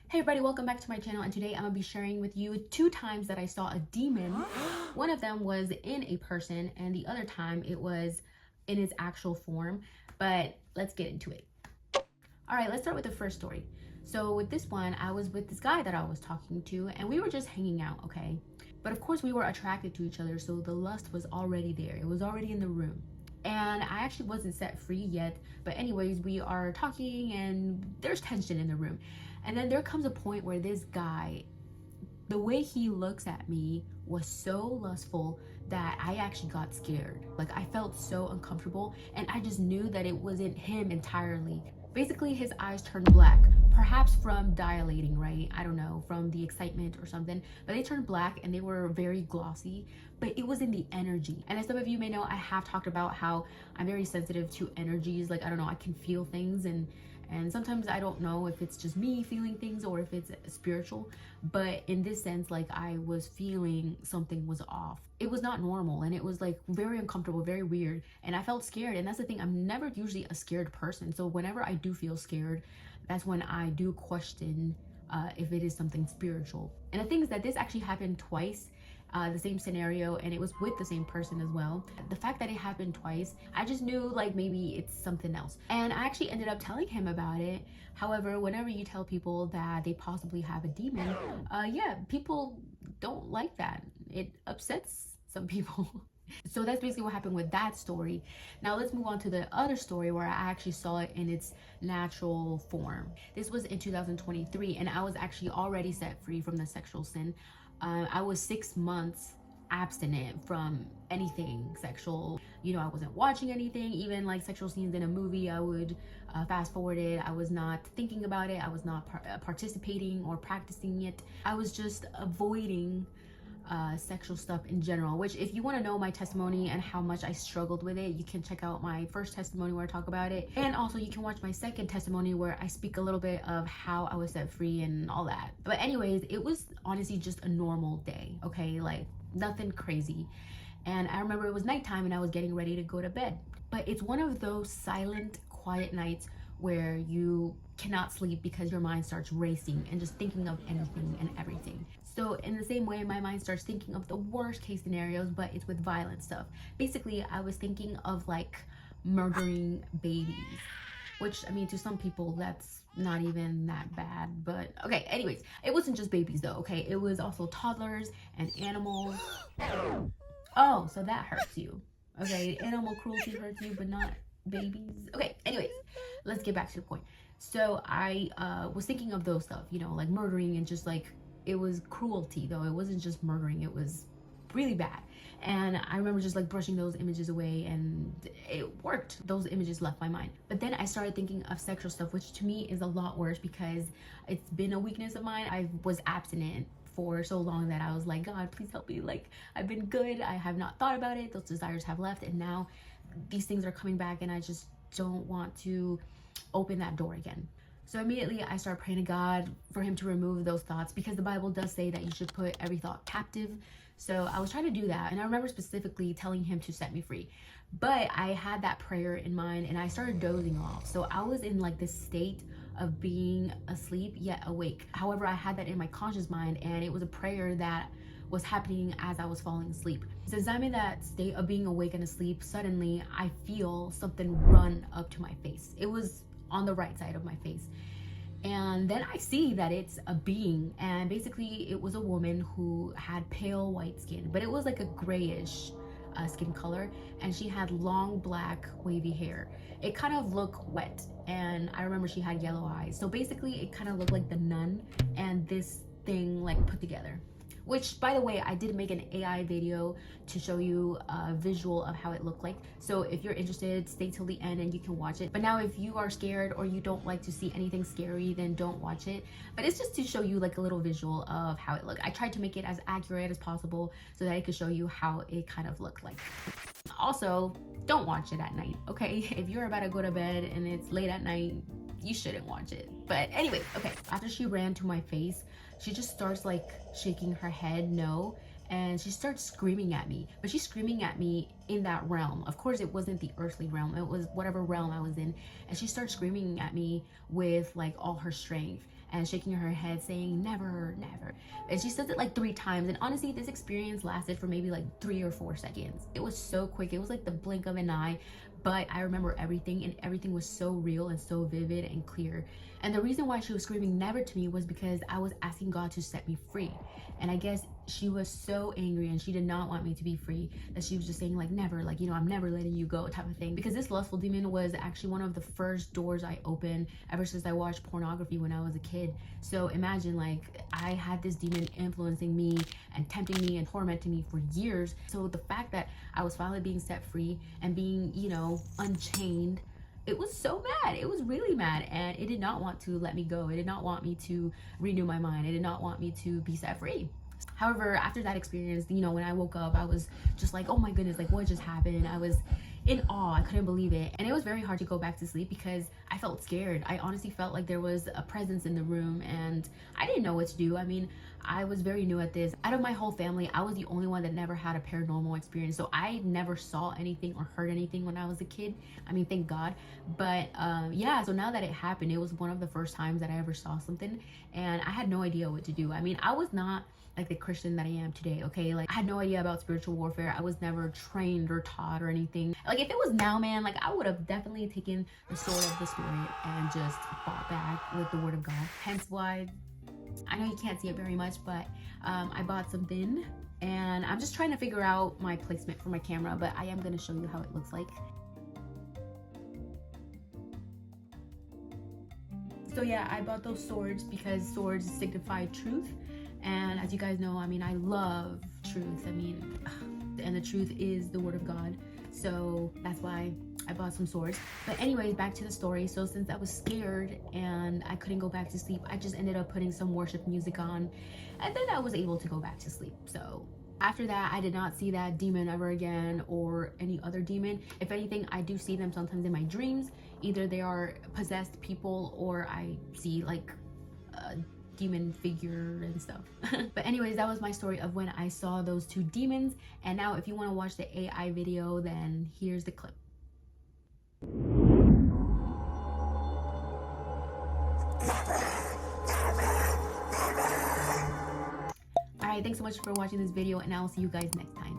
Hey everybody, welcome back to my channel, and today I'm gonna be sharing with you 2 times that I saw a demon. One of them was in a person and the other time it was in its actual form, but let's get into it. All right, let's start with the first story. So with this one, I was with this guy that I was talking to and we were just hanging out, okay? But of course we were attracted to each other, so the lust was already there. It was already in the room. And I actually wasn't set free yet, but anyways, we are talking and there's tension in the room. And then there comes a point where this guy, the way he looks at me was so lustful that I actually got scared. Like, I felt so uncomfortable and I just knew that it wasn't him entirely. Basically, his eyes turned black, perhaps from dilating, right? I don't know, from the excitement or something, but they turned black and they were very glossy, but it was in the energy. And as some of you may know, I have talked about how I'm very sensitive to energies. Like, I don't know, I can feel things, and sometimes I don't know if it's just me feeling things or if it's spiritual. But in this sense, like, I was feeling something was off. It was not normal and it was like very uncomfortable, very weird. And I felt scared. And that's the thing, I'm never usually a scared person. So whenever I do feel scared, that's when I do question if it is something spiritual. And the thing is that this actually happened twice. The same scenario, and it was with the same person as well. The fact that it happened twice, I just knew like maybe it's something else, and I actually ended up telling him about it. However, whenever you tell people that they possibly have a demon, yeah, people don't like that. It upsets some people. So that's basically what happened with that story. Now let's move on to the other story where I actually saw it in its natural form. This was in 2023 and I was actually already set free from the sexual sin. I was 6 months abstinent from anything sexual. You know, I wasn't watching anything, even like sexual scenes in a movie. I would fast forward it. I was not thinking about it. I was not participating or practicing it. I was just avoiding sexual stuff in general, which if you want to know my testimony and how much I struggled with it, you can check out my first testimony where I talk about it, and also you can watch my second testimony where I speak a little bit of how I was set free and all that. But anyways, it was honestly just a normal day, okay? Like, nothing crazy. And I remember it was nighttime and I was getting ready to go to bed, but it's one of those silent, quiet nights where you cannot sleep because your mind starts racing and just thinking of anything and everything. So in the same way, my mind starts thinking of the worst case scenarios, but it's with violent stuff. Basically, I was thinking of like murdering babies, which, I mean, to some people that's not even that bad, but okay. Anyways, it wasn't just babies though, okay? It was also toddlers and animals. Oh, so that hurts you. Okay, animal cruelty hurts you, but not babies. Okay, anyways, let's get back to the point. So I was thinking of those stuff, you know, like murdering, and just like, it was cruelty though. It wasn't just murdering, it was really bad. And I remember just like brushing those images away, and it worked. Those images left my mind. But then I started thinking of sexual stuff, which to me is a lot worse because it's been a weakness of mine. I was abstinent for so long that I was like, God, please help me. Like, I've been good. I have not thought about it. Those desires have left, and now these things are coming back, and I just don't want to open that door again. So immediately I started praying to God for him to remove those thoughts, because the Bible does say that you should put every thought captive. So I was trying to do that, and I remember specifically telling him to set me free. But I had that prayer in mind and I started dozing off. So I was in like this state of being asleep yet awake. However, I had that in my conscious mind, and it was a prayer that was happening as I was falling asleep. Since I'm in that state of being awake and asleep, suddenly I feel something run up to my face. It was on the right side of my face. And then I see that it's a being, and basically it was a woman who had pale white skin, but it was like a grayish skin color, and she had long black wavy hair. It kind of looked wet, and I remember she had yellow eyes. So basically it kind of looked like the nun and this thing like put together. Which, by the way, I did make an AI video to show you a visual of how it looked like. So if you're interested, stay till the end and you can watch it. But now if you are scared or you don't like to see anything scary, then don't watch it. But it's just to show you like a little visual of how it looked. I tried to make it as accurate as possible so that I could show you how it kind of looked like. Also, don't watch it at night, okay? If you're about to go to bed and it's late at night, you shouldn't watch it. But anyway, okay, after she ran to my face, she just starts like shaking her head no, and she starts screaming at me. But she's screaming at me in that realm. Of course, it wasn't the earthly realm, it was whatever realm I was in. And she starts screaming at me with like all her strength. and shaking her head saying never, never. And she says it like 3 times, and honestly this experience lasted for maybe like 3 or 4 seconds. It was so quick, it was like the blink of an eye, but I remember everything, and everything was so real and so vivid and clear. And the reason why she was screaming never to me was because I was asking God to set me free. And I guess she was so angry and she did not want me to be free that she was just saying like never, like, you know, I'm never letting you go type of thing. Because this lustful demon was actually one of the first doors I opened ever since I watched pornography when I was a kid. So imagine, like, I had this demon influencing me and tempting me and tormenting me for years. So the fact that I was finally being set free and being, you know, unchained, it was so mad. It was really mad, and it did not want to let me go. It did not want me to renew my mind. It did not want me to be set free. However, after that experience, you know, when I woke up, I was just like, oh my goodness, like what just happened? I was in awe. I couldn't believe it. And it was very hard to go back to sleep because I felt scared. I honestly felt like there was a presence in the room and I didn't know what to do. I mean, I was very new at this. Out of my whole family, I was the only one that never had a paranormal experience. So I never saw anything or heard anything when I was a kid. I mean, thank God. But yeah, so now that it happened, it was one of the first times that I ever saw something and I had no idea what to do. I mean, I was not like the Christian that I am today, okay? Like, I had no idea about spiritual warfare. I was never trained or taught or anything. Like, if it was now, man, like, I would have definitely taken the sword of the Spirit and just fought back with the Word of God. Hence why, I know you can't see it very much, but I bought something, and I'm just trying to figure out my placement for my camera, but I am gonna show you how it looks like. So yeah, I bought those swords because swords signify truth. And as you guys know, I mean, I love truth. I mean, and the truth is the Word of God. So that's why I bought some swords. But anyways, back to the story. So since I was scared and I couldn't go back to sleep, I just ended up putting some worship music on. And then I was able to go back to sleep. So after that, I did not see that demon ever again or any other demon. If anything, I do see them sometimes in my dreams. Either they are possessed people or I see like demon figure and stuff. But anyways, that was my story of when I saw those 2 demons. And now if you want to watch the AI video, then here's the clip. Alright, thanks so much for watching this video, and I'll see you guys next time.